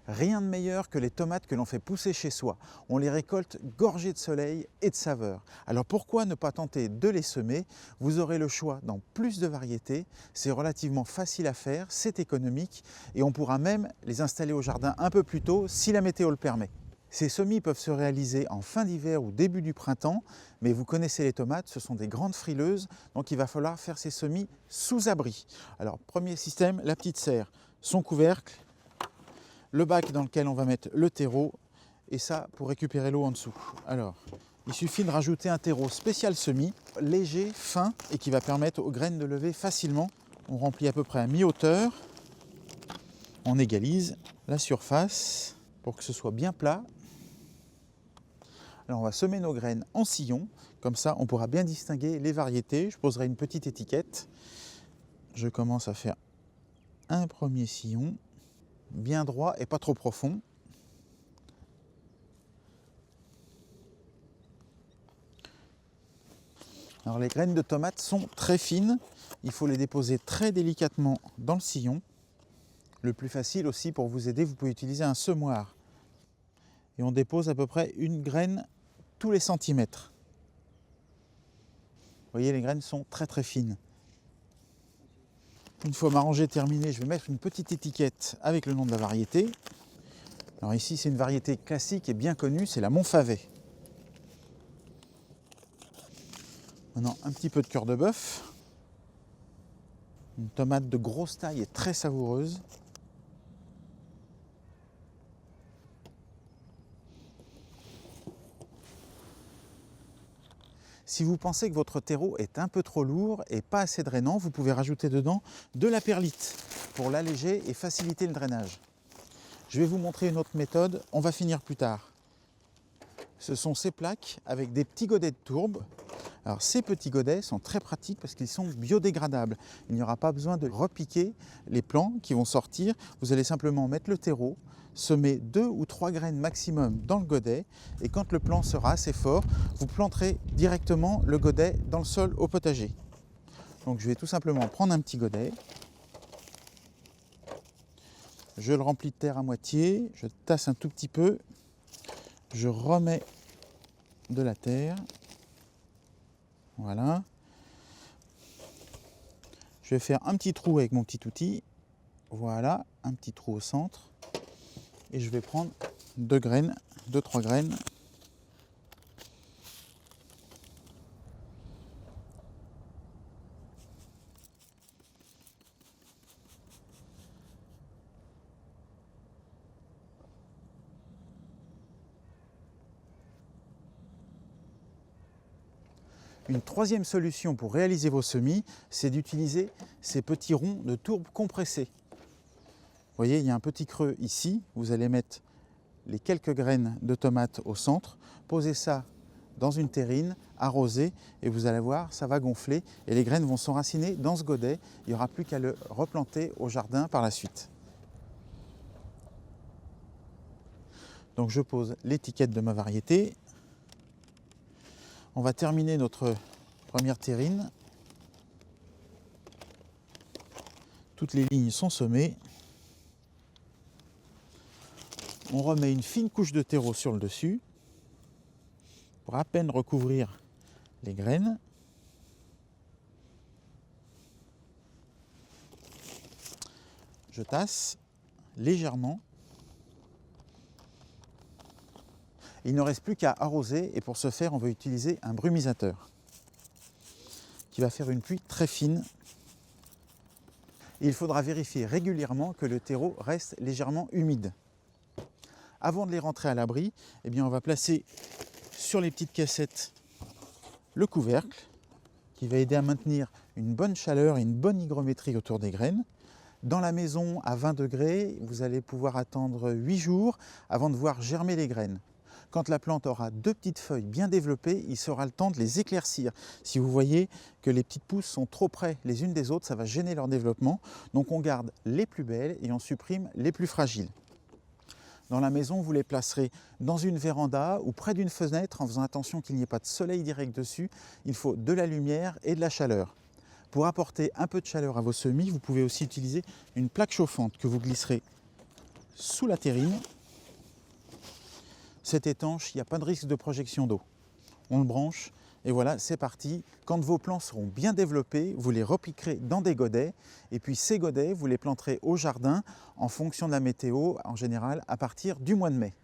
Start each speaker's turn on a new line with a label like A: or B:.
A: Rien de meilleur que les tomates que l'on fait pousser chez soi. On les récolte gorgées de soleil et de saveur. Alors pourquoi ne pas tenter de les semer? Vous aurez le choix dans plus de variétés, c'est relativement facile à faire, c'est économique et on pourra même les installer au jardin un peu plus tôt si la météo le permet. Ces semis peuvent se réaliser en fin d'hiver ou début du printemps, mais vous connaissez les tomates, ce sont des grandes frileuses, donc il va falloir faire ces semis sous abri. Alors premier système, la petite serre, son couvercle, le bac dans lequel on va mettre le terreau, et ça pour récupérer l'eau en dessous. Alors, il suffit de rajouter un terreau spécial semis, léger, fin, et qui va permettre aux graines de lever facilement. On remplit à peu près à mi-hauteur, on égalise la surface pour que ce soit bien plat. Alors on va semer nos graines en sillon, comme ça on pourra bien distinguer les variétés. Je poserai une petite étiquette. Je commence à faire un premier sillon, bien droit et pas trop profond. Alors les graines de tomates sont très fines, il faut les déposer très délicatement dans le sillon. Le plus facile aussi pour vous aider, vous pouvez utiliser un semoir. Et on dépose à peu près une graine tous les centimètres. Vous voyez, les graines sont très très fines. Une fois ma rangée terminée, je vais mettre une petite étiquette avec le nom de la variété. Alors ici, c'est une variété classique et bien connue, c'est la Montfavet. Maintenant, un petit peu de cœur de bœuf. Une tomate de grosse taille et très savoureuse. Si vous pensez que votre terreau est un peu trop lourd et pas assez drainant, vous pouvez rajouter dedans de la perlite pour l'alléger et faciliter le drainage. Je vais vous montrer une autre méthode, on va finir plus tard. Ce sont ces plaques avec des petits godets de tourbe. Alors ces petits godets sont très pratiques parce qu'ils sont biodégradables. Il n'y aura pas besoin de repiquer les plants qui vont sortir. Vous allez simplement mettre le terreau, semer 2 ou 3 graines maximum dans le godet et quand le plant sera assez fort, vous planterez directement le godet dans le sol au potager. Donc je vais tout simplement prendre un petit godet. Je le remplis de terre à moitié, je tasse un tout petit peu, je remets de la terre. Voilà. Je vais faire un petit trou avec mon petit outil. Voilà, un petit trou au centre. Et je vais prendre 2 graines, 2-3 graines. Une troisième solution pour réaliser vos semis, c'est d'utiliser ces petits ronds de tourbe compressés. Vous voyez, il y a un petit creux ici. Vous allez mettre les quelques graines de tomates au centre, posez ça dans une terrine, arroser et vous allez voir, ça va gonfler et les graines vont s'enraciner dans ce godet. Il n'y aura plus qu'à le replanter au jardin par la suite. Donc je pose l'étiquette de ma variété. On va terminer notre première terrine. Toutes les lignes sont semées. On remet une fine couche de terreau sur le dessus pour à peine recouvrir les graines. Je tasse légèrement. Il ne reste plus qu'à arroser et pour ce faire, on va utiliser un brumisateur qui va faire une pluie très fine. Et il faudra vérifier régulièrement que le terreau reste légèrement humide. Avant de les rentrer à l'abri, eh bien on va placer sur les petites cassettes le couvercle qui va aider à maintenir une bonne chaleur et une bonne hygrométrie autour des graines. Dans la maison à 20 degrés, vous allez pouvoir attendre 8 jours avant de voir germer les graines. Quand la plante aura 2 petites feuilles bien développées, il sera le temps de les éclaircir. Si vous voyez que les petites pousses sont trop près les unes des autres, ça va gêner leur développement. Donc on garde les plus belles et on supprime les plus fragiles. Dans la maison, vous les placerez dans une véranda ou près d'une fenêtre en faisant attention qu'il n'y ait pas de soleil direct dessus. Il faut de la lumière et de la chaleur. Pour apporter un peu de chaleur à vos semis, vous pouvez aussi utiliser une plaque chauffante que vous glisserez sous la terrine. C'est étanche, il n'y a pas de risque de projection d'eau. On le branche et voilà, c'est parti. Quand vos plants seront bien développés, vous les repiquerez dans des godets et puis ces godets, vous les planterez au jardin en fonction de la météo, en général à partir du mois de mai.